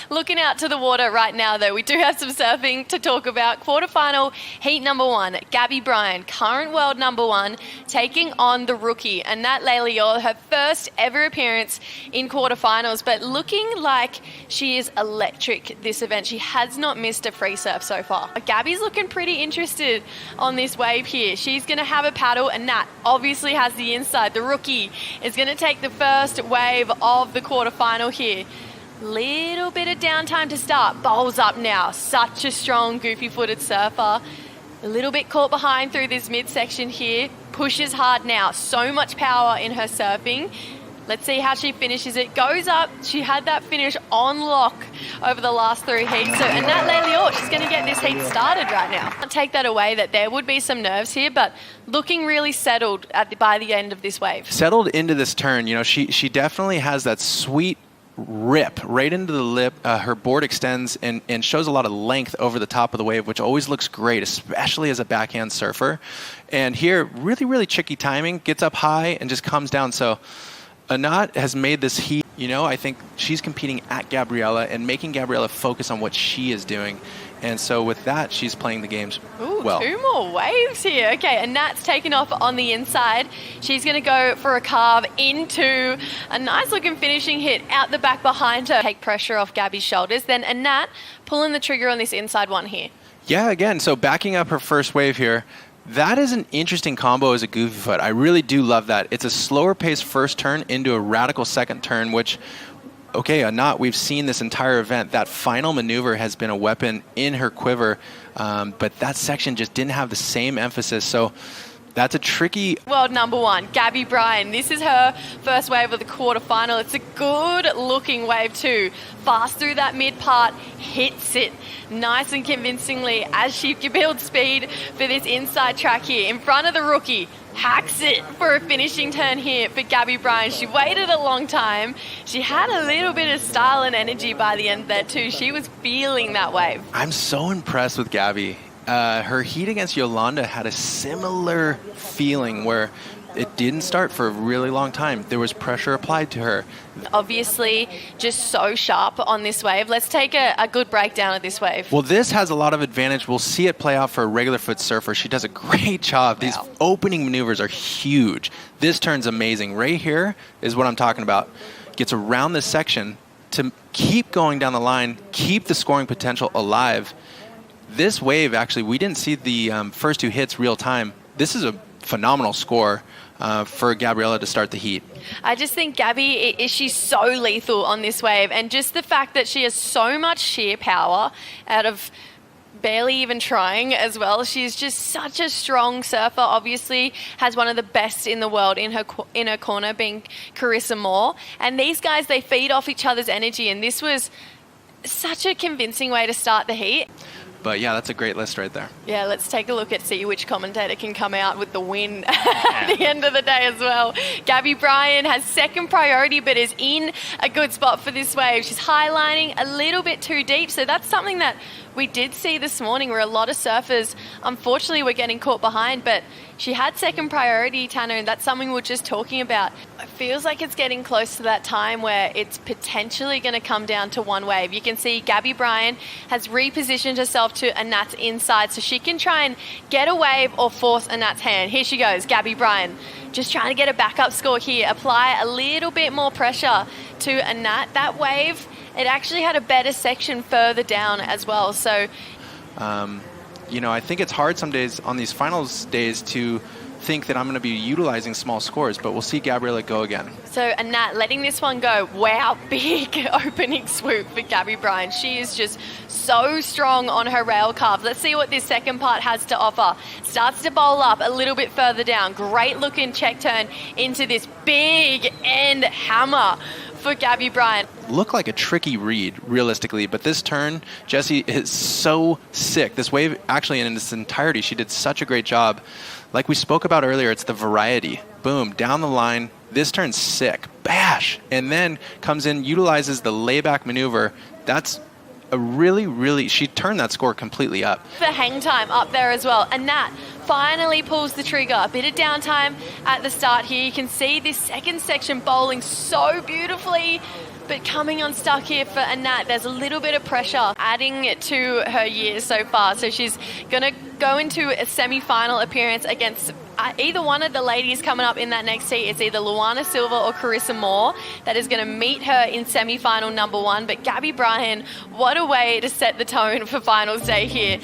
Looking out to the water right now, though, we do have some surfing to talk about. Quarterfinal heat number 1, Gabby Bryan, current world number 1, taking on the rookie, Anat Lelior, her first ever appearance in quarterfinals, but looking like she is electric this event. She has not missed a free surf so far. Gabby's looking pretty interested on this wave here. She's going to have a paddle, and Nat obviously has the inside. The rookie is going to take the first wave of the quarterfinal here. Little bit of downtime to start. Bowls up now. Such a strong, goofy-footed surfer. A little bit caught behind through this midsection here. Pushes hard now. So much power in her surfing. Let's see how she finishes it. Goes up. She had that finish on lock over the last 3 heats. So Anat Lelior, she's going to get this heat started right now. I'll take that away that there would be some nerves here, but looking really settled by the end of this wave. Settled into this turn. You know, she definitely has that sweet rip right into the lip. Her board extends and shows a lot of length over the top of the wave, which always looks great, especially as a backhand surfer. And here, really, really tricky timing. Gets up high and just comes down. So Anat has made this heat. You know, I think she's competing at Gabriela and making Gabriela focus on what she is doing. And so with that, she's playing the games well. 2 more waves here. Okay, and Nat's taken off on the inside. She's going to go for a carve into a nice looking finishing hit out the back behind her. Take pressure off Gabby's shoulders. Then Anat pulling the trigger on this inside one here. Yeah, again, so backing up her first wave here. That is an interesting combo as a goofy foot. I really do love that. It's a slower paced first turn into a radical second turn, which, okay, Anat, we've seen this entire event. That final maneuver has been a weapon in her quiver, but that section just didn't have the same emphasis. So that's a tricky... World number 1, Gabby Bryan. This is her first wave of the quarterfinal. It's a good-looking wave too. Fast through that mid part, hits it nice and convincingly as she builds speed for this inside track here. In front of the rookie, hacks it for a finishing turn here for Gabby Bryan. She waited a long time. She had a little bit of style and energy by the end there too. She was feeling that wave. I'm so impressed with Gabby. Her heat against Yolanda had a similar feeling where it didn't start for a really long time. There was pressure applied to her. Obviously, just so sharp on this wave. Let's take a good breakdown of this wave. Well, this has a lot of advantage. We'll see it play out for a regular foot surfer. She does a great job. These opening maneuvers are huge. This turn's amazing. Right here is what I'm talking about. Gets around this section to keep going down the line, keep the scoring potential alive. This wave, actually, we didn't see the first 2 hits real time. This is a phenomenal score for Gabriela to start the heat. I just think Gabby, she's so lethal on this wave, and just the fact that she has so much sheer power out of barely even trying as well. She's just such a strong surfer. Obviously has one of the best in the world in her corner, being Carissa Moore. And these guys, they feed off each other's energy, and this was such a convincing way to start the heat. But yeah, that's a great list right there. Yeah, let's take a look at see which commentator can come out with the win at the end of the day as well. Gabby Bryan has second priority, but is in a good spot for this wave. She's highlining a little bit too deep, so that's something that we did see this morning where a lot of surfers, unfortunately, were getting caught behind, but she had second priority, Tanner, and that's something we were just talking about. It feels like it's getting close to that time where it's potentially going to come down to one wave. You can see Gabby Bryan has repositioned herself to Anat's inside so she can try and get a wave or force Anat's hand. Here she goes, Gabby Bryan. Just trying to get a backup score here. Apply a little bit more pressure to Anat. That wave, it actually had a better section further down as well. So, you know, I think it's hard some days on these finals days to think that I'm going to be utilizing small scores, but we'll see Gabriela go again. So Anat letting this one go. Wow, big opening swoop for Gabby Bryan. She is just so strong on her rail carve. Let's see what this second part has to offer. Starts to bowl up a little bit further down. Great looking check turn into this big end hammer for Gabby Bryan. Looked like a tricky read, realistically, but this turn, Jessie, is so sick. This wave, actually, in its entirety, she did such a great job. Like we spoke about earlier, it's the variety. Boom, down the line. This turn's sick. Bash! And then comes in, utilizes the layback maneuver. That's a really, she turned that score completely up. The hang time up there as well. Anat finally pulls the trigger. A bit of downtime at the start here. You can see this second section bowling so beautifully. But coming unstuck here for Anat, there's a little bit of pressure adding to her years so far. So she's going to go into a semi-final appearance against either one of the ladies coming up in that next heat. It's either Luana Silva or Carissa Moore that is going to meet her in semi-final number one. But Gabby Bryan, what a way to set the tone for finals day here.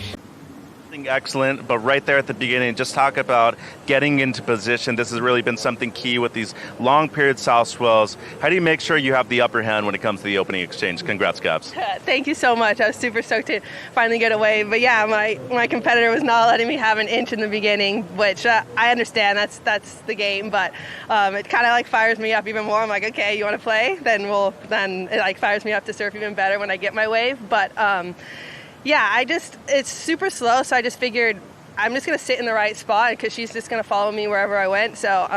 Excellent, but right there at the beginning, just talk about getting into position. This has really been something key with these long period south swells. How do you make sure you have the upper hand when it comes to the opening exchange? Congrats, Gabs. Thank you so much. I was super stoked to finally get away. But yeah, my competitor was not letting me have an inch in the beginning, which I understand. That's the game, but it kind of like fires me up even more. I'm like, okay, you want to play? Then it like fires me up to surf even better when I get my wave. But yeah, it's super slow, so I just figured I'm just going to sit in the right spot because she's just going to follow me wherever I went. So,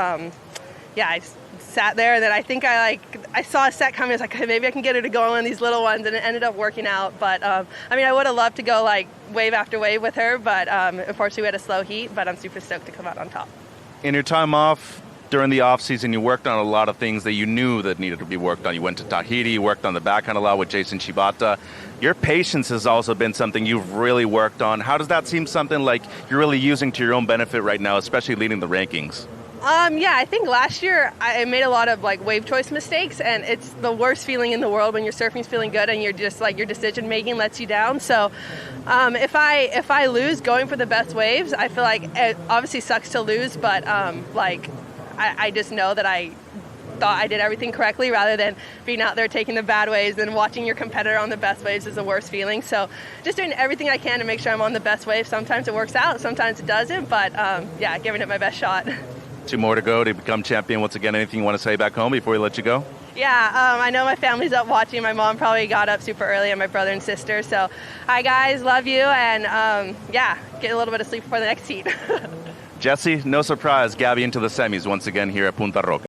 yeah, I just sat there, and then I think I saw a set coming. I was like, hey, maybe I can get her to go on one of these little ones, and it ended up working out. But, I mean, I would have loved to go, like, wave after wave with her, but unfortunately we had a slow heat, but I'm super stoked to come out on top. In your time off, during the off-season, you worked on a lot of things that you knew that needed to be worked on. You went to Tahiti, you worked on the backhand a lot with Jason Shibata. Your patience has also been something you've really worked on. How does that seem something like you're really using to your own benefit right now, especially leading the rankings? Yeah, I think last year I made a lot of like wave choice mistakes, and it's the worst feeling in the world when your surfing's feeling good and you're just like your decision making lets you down. So if I lose going for the best waves, I feel like it obviously sucks to lose, but I just know that I thought I did everything correctly rather than being out there taking the bad waves and watching your competitor on the best waves is the worst feeling. So just doing everything I can to make sure I'm on the best wave. Sometimes it works out, sometimes it doesn't, but yeah, giving it my best shot. 2 more to go to become champion. Once again, anything you want to say back home before we let you go? Yeah, I know my family's up watching. My mom probably got up super early, and my brother and sister. So hi guys, love you, and yeah, get a little bit of sleep before the next heat. Jesse, no surprise, Gabby into the semis once again here at Punta Roca.